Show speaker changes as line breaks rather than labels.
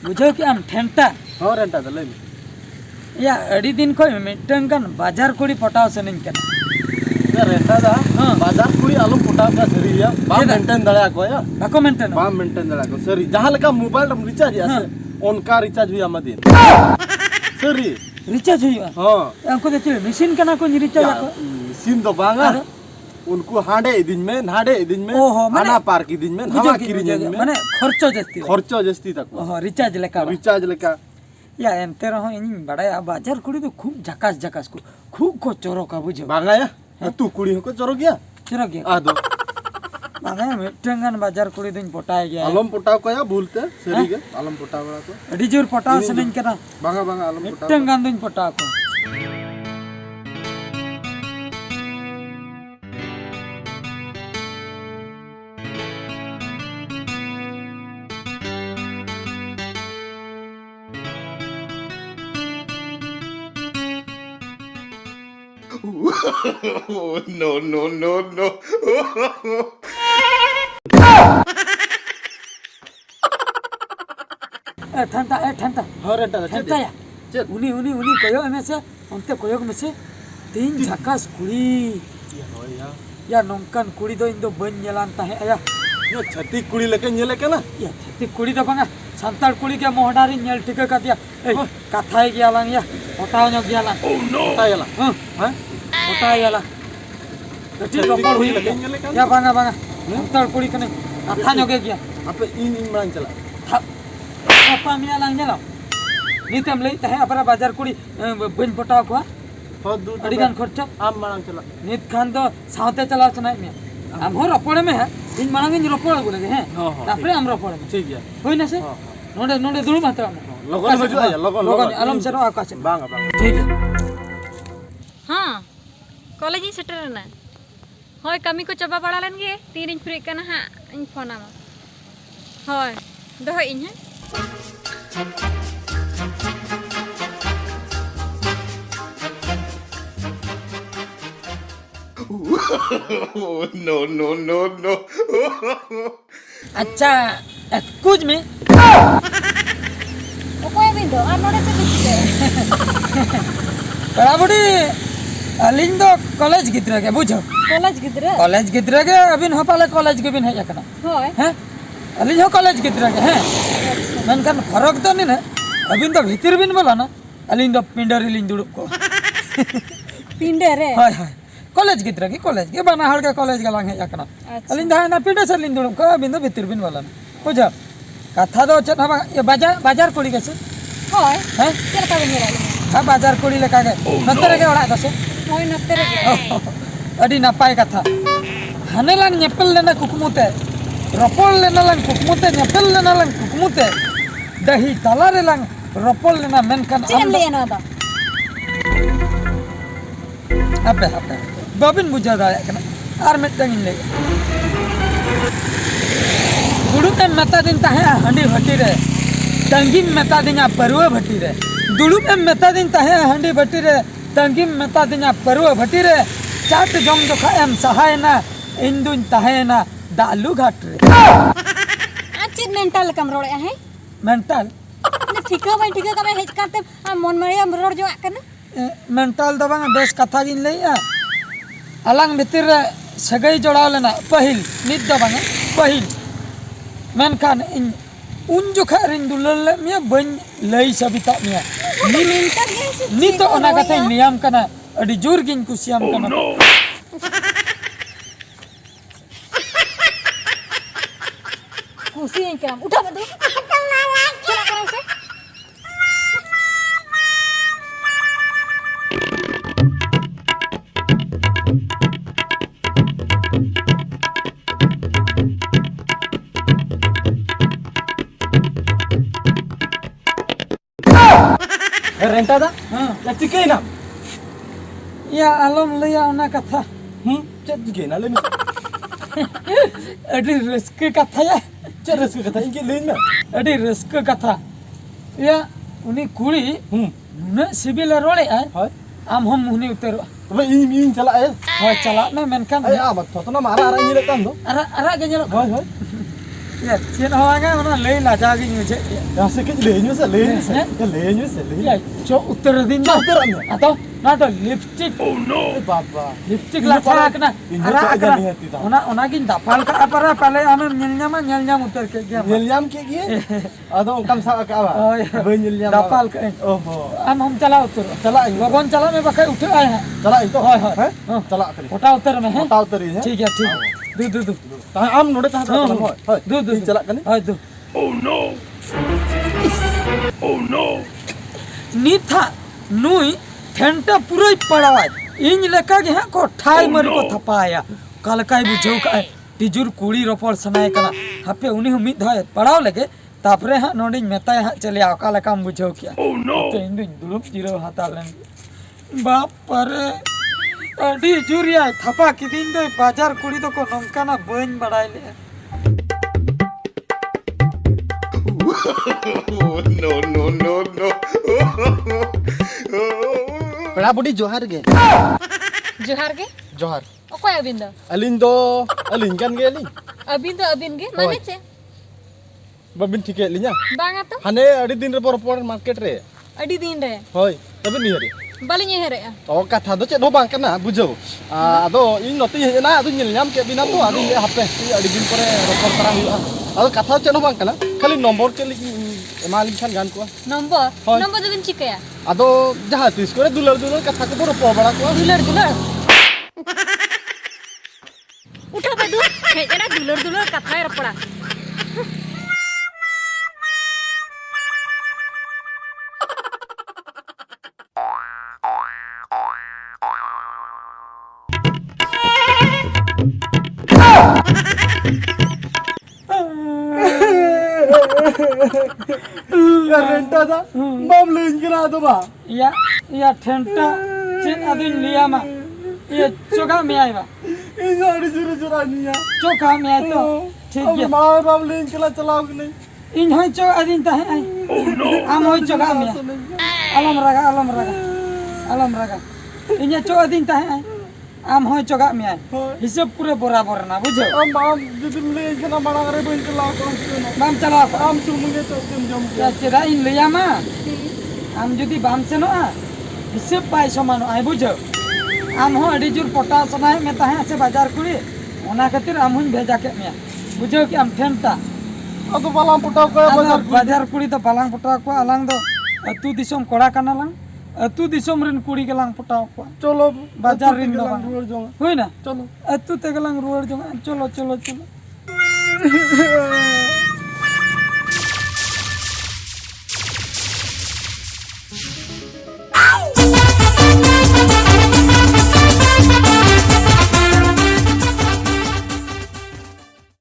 बुझो कि आम ठेंटा
हाँ रेंटा दे लेन
या अड़ी दिन को मिटन गन बाजार कुड़ी पटाव सनिन कना
या रेंटा दा
हाँ।
बाजार कुड़ी आलम पटाव का सरी या बा
चेदा?
मेंटेन दड़ा को या
बाको मेंटेन
बा मेंटेन दड़ा को सरी जहां लका मोबाइल रम रिचार्ज या
हाँ।
उनका रिचार्ज भी आमा दिन सरी
रिचार्ज हुआ
हाँ
हमको देखिए मशीन कना को रिचार्ज को
सिम तो बांगा उनको हांडे दिन में नाडे दिन में
ओहो, माने-
हाना पार्क दिन में हवा किरिन में
माने खर्चो जस्ती
खर्चो जस्ती तक
ओहो रिचार्ज लेका
रिचार्ज लेका
या एनते रहो इन बड़ा बाजार कुड़ी तो खूब झकास झकास को खूब को चोरो का बुझो
बांगा या तू कुड़ी को चोरो गया
चोरो गया
आदो
माने मिटन गन बाजार कुड़ी दिन पटाए गया
आलम पटाव को या भूलते सरी के आलम पटाव बड़ा को
अड़ी जोर पटाव सनिन कना
बांगा बांगा आलम पटाव
मिटन गन दिन पटाव को
No, no, no, no.
ठंडा
हाँ रेंटा दा
ठंडा या
चेद
उनी कोयो में से अंते कोयो में से तीन झकास कुड़ी या नौकन कुड़ी दो इन दो बन जलान ताहे या
यो छती कुड़ी लेके नेले के ना
या छती कुड़ी दो बंगा संताल कुड़ी के मोहडारी नेल ठीक का दिया ए कथाय गया लांग या हटाव न गया लांग
तायला
हां
हां
हटाय गया गटी रोपड़ हुई या बंगा संताल कुड़ी कने कथा न गया
आपे इन मांग चला
पापा मिया लांग नेला नीतम लई ताहे अपरा बाजार कुड़ी बन पटाव को
हो दूध
अड़ी गान खर्चा
आम मांग चला
नित खान तो सावते चला चना में हम हो रपड़ में है इन मांग इन रपड़ बोले हैं
हाँ, हाँ,
तापरे हम रपड़ में
ठीक है
होई ना से नोडे नोडे दुरु मात्रा में
लगन बजो आया लगन
अलम से रो आकाश में
बांगा बांगा
ठीक है
हाँ कॉलेज ही सेटर ना होय कमी को चबा बड़ा लन गे तीन इंच फ्री कना हा इन फोन आमा होय दो इन है
No, no, no, no.
अच्छा कुछ में
ओकोय भी दो आ नोडे से दिखते
बराबड़ी अलिंग दो कॉलेज गिद्रा के बुझो
कॉलेज गिदरे
कॉलेज गिद्रा के अबिन हो पाले कॉलेज के बिन है एकना
होय
हैं अलिंग हो कॉलेज गिद्रा के हैं मनकन फरक तो नहीं ना अबिन तो भीतर बिन बोला ना अलिंग दो पिंडर लिंग दुड़ुप को
पिंडे रे
हाय हाय कॉलेज गिद्रा के कॉलेज के बना हड़ के कॉलेज के लांग है एकना
अच्छा।
अलिंग दा ना पिंडर से लिंग दुड़ुप को अबिन तो भीतर बिन बोला ना बुझो कथा दो चत हवा ये बाजार कुड़ी कैसे
होय
हैं
चल का बन रे
हाँ बाजार कुड़ी लेका के नतरे के ओड़ा दसे
होय नते रे
अड़ी नपाय कथा हाने लांग नेपल लेना कुकमुते रपोल लेना लांग कुकमुते नेपल लेना लांग कुकमुते दही तला रे लांग रपोल लेना मेनकन
चिम ले ना दा
अबे बाबिन बुझा दाया कना आर मिटंग इन ले गुडू में मता दिन ताहे हंडी भट्टी रे तंगी में मता दिन परवा भट्टी रे दुडू में मता दिन ताहे हंडी भट्टी रे तंगी में मता दिन परवा भट्टी रे चाट जम जोखा एम सहाय ना इंदुन ताहे ना दालू घाट रे
आज मेंटल कम रोड़े है
मेंटल
ने ठीका भाई ठीका का हेज करते मन मरिया रोड़ जो कना
मेंटल दो बांग बेस कथा गिन लैया अलंग भितर रे सगई जोड़ाव लेना पहिल नित दो बांग पहिल मेनखान इन उन जोखा रिन दुलल मिया बन लई सबिता मिया
मेंटल है
नी तो ओना कथा नियम कना अडी जोर गिन कुसियम कना
खुशी है क्या उठा बदो चला करो से
रेंटा दा
हां
या चिके ना
या आलम लैया ओना कथा
चेद चिके ना ले
अडी रिस्क कथा या
चेद रस कथा इनके ले ना
अडी रिस्क कथा या उनी कुड़ी न सिबिल रोले आय
हाय
आम हम उनी उतर
तबे इन चला आया
हाय चला ना मेनखान
ay ah mat to na mara ara ni le kan do
ara ara ge nyelo
hoy hoy
ya cien hoanga ona lei la ja gi मुझे
Ya sedikit lehnya se, lehnya se. Ya lehnya se, lehnya.
Ya, cok utara din
Cok utara nih.
atau na to lipstick
Baba.
lipstick la thara kena
Ini
ara
cok
akna
aja lihat itu.
ona gin dapal ka apara pale ame nyel nyam utar ke gya
Nyeljam kayak gini. Atau kam sa ka apa?
Oh, iya.
Benyeljam.
dapal ka
Oh, bo.
am hum chala utar
चला इन
wagon chala me bakai utar ay ha
चला इन तो
होय, होय।
हैं
हाँ।
चला करी
kota utar me hai
बताओ तरी है
ठीक है ठीक है दू
ताहा आम नोड़े ताहा
हाँ,
चला
हाँ।
होय
दू
चला कनी
ay du नीथा नुई थेंटा पुरई पड़ावाय इन लेका गे को ठाई मरी को थपाया कलकाई बुझौ का टिजुर कुड़ी रोपड़ सनाय कना हपे उनी हम मिद है पड़ाव लगे तापरे हा नोडी मेताय हा चले आका लकाम बुझौ किया तो इन दिन दुलुप जीरो हाता लन बाप पर अडी जुरिया थपा किदिन दो बाजार कुड़ी तो को नमकाना बन बड़ाई ले
no, no, no, no.
पेड़ा बुडी जोहार गे
जोहार गे
जोहार
ओकोय अबिन दो
अलिन kan गे अलिन
अबिन गे माने चे
babin ठीक है लिnya
बांगा तो
hane adi din re por market re
अडी दिन रे
hoy tabe ni re
बालिᱧ हेरे
oh katha do chet ho bang kana bujau ado ing noti he na adu nyelnyam ke bina to adu hape adi din pore ropor tarang huyuga ado katha chet ho bang kana khali nomor ke ligi emalin kan gan ko
number
होय।
Number जो बिन चिकया
ado jaha tis kore dular katha ko boro po bala ko
दुलर उठा पे दू हेजना दुलर कथा रपड़ा
ya renta da bam lein kena to ba
या ठेंटा चिन अदिन लिया मा ये चोका में आएगा
ing adi juru jura niya
चोका में आए तो ठीक है
ma bam lein kela chalao ke nahi
इन होय चो अदिन ता है आम होय चोका में अलम रगा इन चो अदिन ता है आम होय चोका में आए हिसाब पूरे बराबर ना बुझो
am judi lein kena marang re bain chalao ko
बाम चला
am sumunge chok jam
या चेरा इन लिया मा आम जुदी बाम से नो हिसाब पाई समान आए बुझो आम हो अड़ी जुर पटा सनाय में ता है से बाजार कुड़ी ओना खातिर आम हुन भेजा के में बुझो कि आम ठेंटा
ado balam putau ko
बाजार बाजार कुड़ी तो बालांग पटाव को अलांग दो अतु दिसोम कोड़ा काना लांग अतु दिसोम रिन कुड़ी के लांग पटाव को
cholo
बाजार रिन दो
ruar jong
हुई ना
cholo
अतु ते के लांग रुवर जो चलो